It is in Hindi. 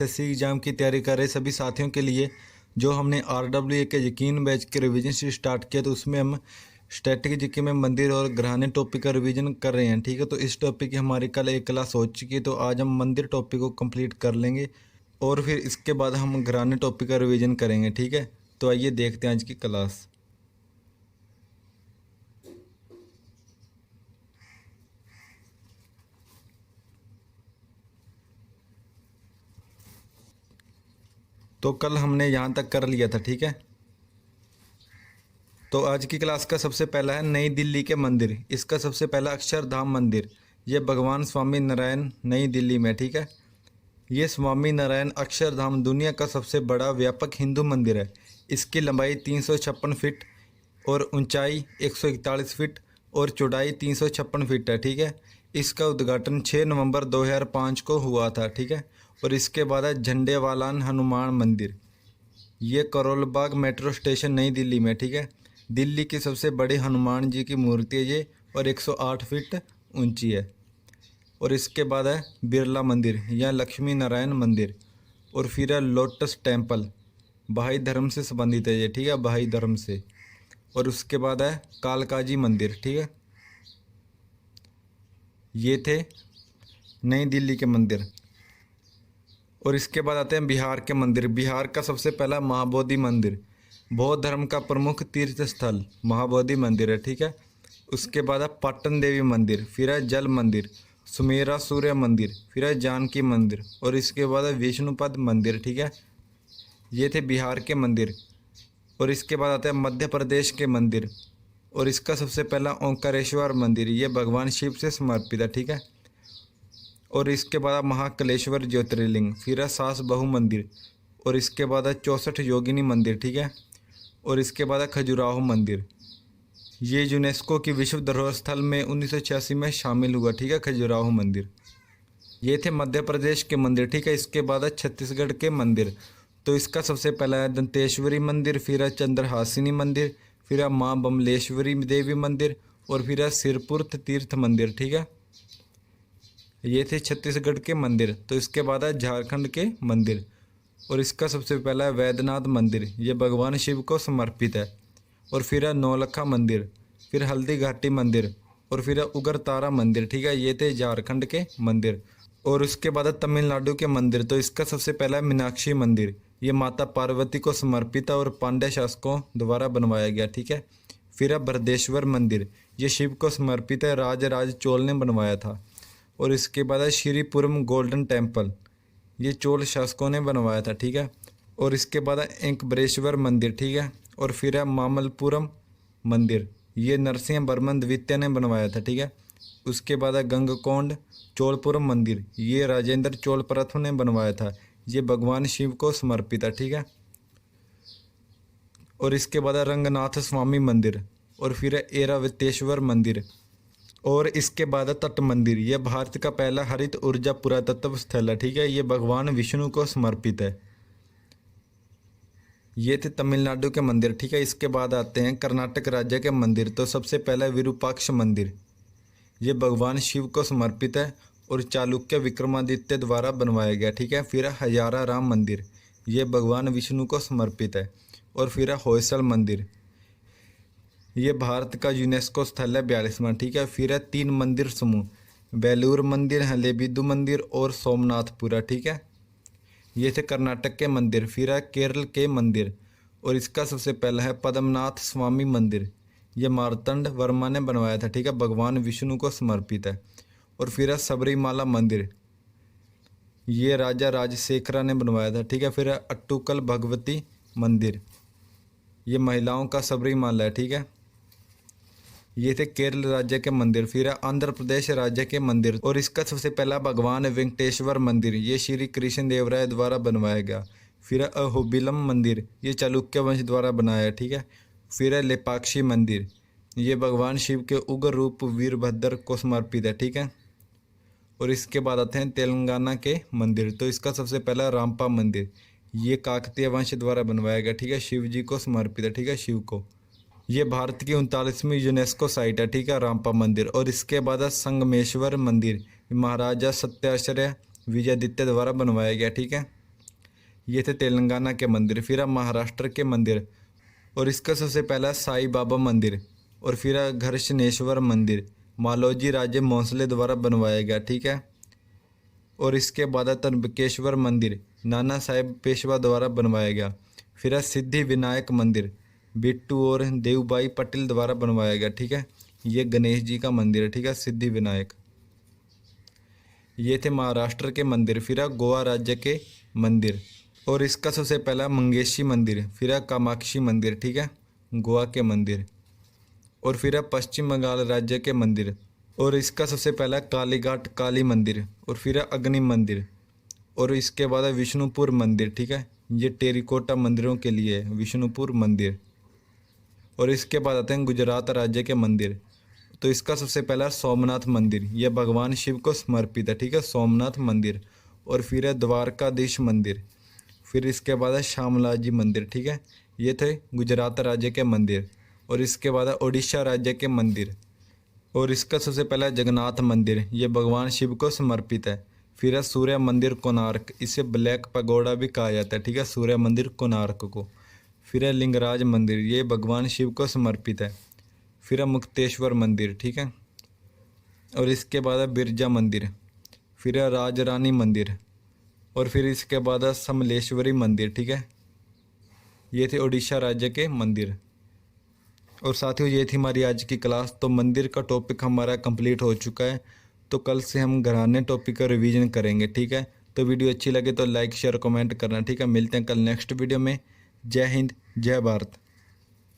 एसएससी एग्ज़ाम की तैयारी कर रहे सभी साथियों के लिए जो हमने आरडब्ल्यूए के यकीन बैच के रिवीजन से स्टार्ट किया, तो उसमें हम स्टैटिक जीके में मंदिर और ग्रहाने टॉपिक का रिवीजन कर रहे हैं। ठीक है, तो इस टॉपिक की हमारी कल एक क्लास हो चुकी है, तो आज हम मंदिर टॉपिक को कंप्लीट कर लेंगे और फिर इसके बाद हम ग्रहाने टॉपिक का रिवीजन करेंगे। ठीक है, तो आइए देखते हैं आज की क्लास। तो कल हमने यहाँ तक कर लिया था। ठीक है, तो आज की क्लास का सबसे पहला है नई दिल्ली के मंदिर। इसका सबसे पहला अक्षरधाम मंदिर, ये भगवान स्वामी नारायण नई दिल्ली में। ठीक है, ये स्वामी नारायण अक्षरधाम दुनिया का सबसे बड़ा व्यापक हिंदू मंदिर है। इसकी लंबाई 356 फीट और ऊंचाई 141 फीट और चौड़ाई 356 फीट है। ठीक है, इसका उद्घाटन 6 नवंबर 2005 को हुआ था। ठीक है, और इसके बाद है झंडेवालान हनुमान मंदिर, ये करोल बाग मेट्रो स्टेशन नई दिल्ली में। ठीक है, दिल्ली की सबसे बड़ी हनुमान जी की मूर्ति है ये और 108 फीट ऊंची है। और इसके बाद है बिरला मंदिर या लक्ष्मी नारायण मंदिर, और फिर है लोटस टेम्पल, बहाई धर्म से संबंधित है ये। ठीक है, बहाई धर्म से। और उसके बाद है कालकाजी मंदिर। ठीक है, ये थे नई दिल्ली के मंदिर। और इसके बाद आते हैं बिहार के मंदिर। बिहार का सबसे पहला महाबोधि मंदिर, बौद्ध धर्म का प्रमुख तीर्थ स्थल महाबोधि मंदिर है। ठीक है, उसके बाद है पाटन देवी मंदिर, फिर है जल मंदिर, सुमेरा सूर्य मंदिर, फिर है जानकी मंदिर, और इसके बाद है विष्णुपद मंदिर। ठीक है, ये थे बिहार के मंदिर। और इसके बाद आते हैं मध्य प्रदेश के मंदिर, और इसका सबसे पहला ओंकारेश्वर मंदिर, ये भगवान शिव से समर्पित है। ठीक है, और इसके बाद महाकलेश्वर ज्योतिर्लिंग, फिर है सास बहू मंदिर, और इसके बाद है 64 योगिनी मंदिर। ठीक है, और इसके बाद है खजुराहो मंदिर, ये यूनेस्को की विश्व धरोहर स्थल में 1986 में शामिल हुआ। ठीक है, खजुराहो मंदिर। ये थे मध्य प्रदेश के मंदिर। ठीक है, इसके बाद है छत्तीसगढ़ के मंदिर। तो इसका सबसे पहला है दंतेश्वरी मंदिर, फिर है चंद्रहासिनी मंदिर, फिर है माँ बमलेश्वरी देवी मंदिर, और फिर है सिरपुर तीर्थ मंदिर। ठीक है, ये थे छत्तीसगढ़ के मंदिर। तो इसके बाद है झारखंड के मंदिर, और इसका सबसे पहला है वैद्यनाथ मंदिर, ये भगवान शिव को समर्पित है। और फिर है नौलखा मंदिर, फिर हल्दी घाटी मंदिर, और फिर है उग्रतारा मंदिर। ठीक है, ये थे झारखंड के मंदिर। और उसके बाद है तमिलनाडु के मंदिर। तो इसका सबसे पहला है मीनाक्षी मंदिर, ये माता पार्वती को समर्पित है और पांड्य शासकों द्वारा बनवाया गया। ठीक है, फिर है बृहदेश्वर मंदिर, ये शिव को समर्पित है, राज चोल ने बनवाया था। और इसके बाद है श्रीपुरम गोल्डन टेम्पल, ये चोल शासकों ने बनवाया था। ठीक है, और इसके बाद है एंकबरेश्वर मंदिर। ठीक है, और फिर है मामल्लपुरम मंदिर, ये नरसिंह वर्मन द्वितीय ने बनवाया था। ठीक है, उसके बाद है गंगकोंड चोलपुरम मंदिर, ये राजेंद्र चोल प्रथम ने बनवाया था, ये भगवान शिव को समर्पित है। ठीक है, और इसके बाद है रंगनाथ स्वामी मंदिर, और फिर है ऐरावतेश्वर मंदिर, और इसके बाद है तट मंदिर, यह भारत का पहला हरित ऊर्जा पुरातत्व स्थल है। ठीक है, ये भगवान विष्णु को समर्पित है। ये थे तमिलनाडु के मंदिर। ठीक है, इसके बाद आते हैं कर्नाटक राज्य के मंदिर। तो सबसे पहला विरूपाक्ष मंदिर, ये भगवान शिव को समर्पित है और चालुक्य विक्रमादित्य द्वारा बनवाया गया। ठीक है, फिर हजारा राम मंदिर, ये भगवान विष्णु को समर्पित है। और फिर होयसल मंदिर, ये भारत का यूनेस्को स्थल है 42वां। ठीक है, फिर है 3 मंदिर समूह, बेलूर मंदिर, हलेबीदु मंदिर और सोमनाथपुरा। ठीक है, ये थे कर्नाटक के मंदिर। फिर है केरल के मंदिर, और इसका सबसे पहला है पद्मनाथ स्वामी मंदिर, ये मार्तंड वर्मा ने बनवाया था। ठीक है, भगवान विष्णु को समर्पित है। और फिर है सबरीमाला मंदिर, ये राजा राजशेखरा ने बनवाया था। ठीक है, फिर है अट्टुकल भगवती मंदिर, ये महिलाओं का सबरीमाला है। ठीक है, ये थे केरल राज्य के मंदिर। फिर है आंध्र प्रदेश राज्य के मंदिर, और इसका सबसे पहला भगवान वेंकटेश्वर मंदिर, ये श्री कृष्ण देवराय द्वारा बनवाया गया। फिर है अहोबिलम मंदिर, ये चालुक्य वंश द्वारा बनाया। ठीक है, फिर है लेपाक्षी मंदिर, ये भगवान शिव के उग्र रूप वीरभद्र को समर्पित है। ठीक है, और इसके बाद आते हैं तेलंगाना के मंदिर। तो इसका सबसे पहला रामपा मंदिर, ये काकतीय वंश द्वारा बनवाया गया। ठीक है, शिव जी को समर्पित है। ठीक है, शिव को। ये भारत की 39वीं यूनेस्को साइट है। ठीक है, रामपा मंदिर। और इसके बाद है संगमेश्वर मंदिर, महाराजा सत्याश्रय विजयादित्य द्वारा बनवाया गया। ठीक है, ये थे तेलंगाना के मंदिर। फिर महाराष्ट्र के मंदिर, और इसका सबसे पहला साई बाबा मंदिर, और फिर घर्षणेश्वर मंदिर मालोजी राजे भोंसले द्वारा बनवाया गया, ठीक है। और इसके बाद त्र्यंबकेश्वर मंदिर नाना साहेब पेशवा द्वारा बनवाया गया। फिर सिद्धि विनायक मंदिर बिट्टू और देवबाई पटेल द्वारा बनवाया गया, ठीक है। ये गणेश जी का मंदिर है, ठीक है, सिद्धि विनायक। ये थे महाराष्ट्र के मंदिर। फिर गोवा राज्य के मंदिर, और इसका सबसे पहला मंगेशी मंदिर, फिर कामाक्षी मंदिर, ठीक है, गोवा के मंदिर। और फिर पश्चिम बंगाल राज्य के मंदिर, और इसका सबसे पहला कालीघाट काली मंदिर, और फिर अग्नि मंदिर। और इसके बाद विष्णुपुर मंदिर, ठीक है, ये टेरिकोटा मंदिरों के लिए है, विष्णुपुर मंदिर। और इसके बाद आते हैं गुजरात राज्य के मंदिर। तो इसका सबसे पहला सोमनाथ मंदिर, यह भगवान शिव को समर्पित है, ठीक है, सोमनाथ मंदिर। और फिर है द्वारकाधीश मंदिर। फिर इसके बाद है श्यामलाजी मंदिर, ठीक है, ये थे गुजरात राज्य के मंदिर। और इसके बाद है उड़ीसा राज्य के मंदिर, और इसका सबसे पहला जगन्नाथ मंदिर, ये भगवान शिव को समर्पित है। फिर है सूर्य मंदिर कोणार्क, इसे ब्लैक पगोड़ा भी कहा जाता है, ठीक है, सूर्य मंदिर कोणार्क को। फिर है लिंगराज मंदिर, ये भगवान शिव को समर्पित है। फिर है मुक्तेश्वर मंदिर, ठीक है। और इसके बाद है बिरजा मंदिर। फिर है राजरानी मंदिर, और फिर इसके बाद है समलेश्वरी मंदिर, ठीक है। ये थे उड़ीसा राज्य के मंदिर। और साथियों, ये थी हमारी आज की क्लास। तो मंदिर का टॉपिक हमारा कंप्लीट हो चुका है। तो कल से हम घराने टॉपिक का रिवीजन करेंगे, ठीक है। तो वीडियो अच्छी लगे तो लाइक शेयर कमेंट करना, ठीक है। मिलते हैं कल नेक्स्ट वीडियो में। जय हिंद, जय भारत।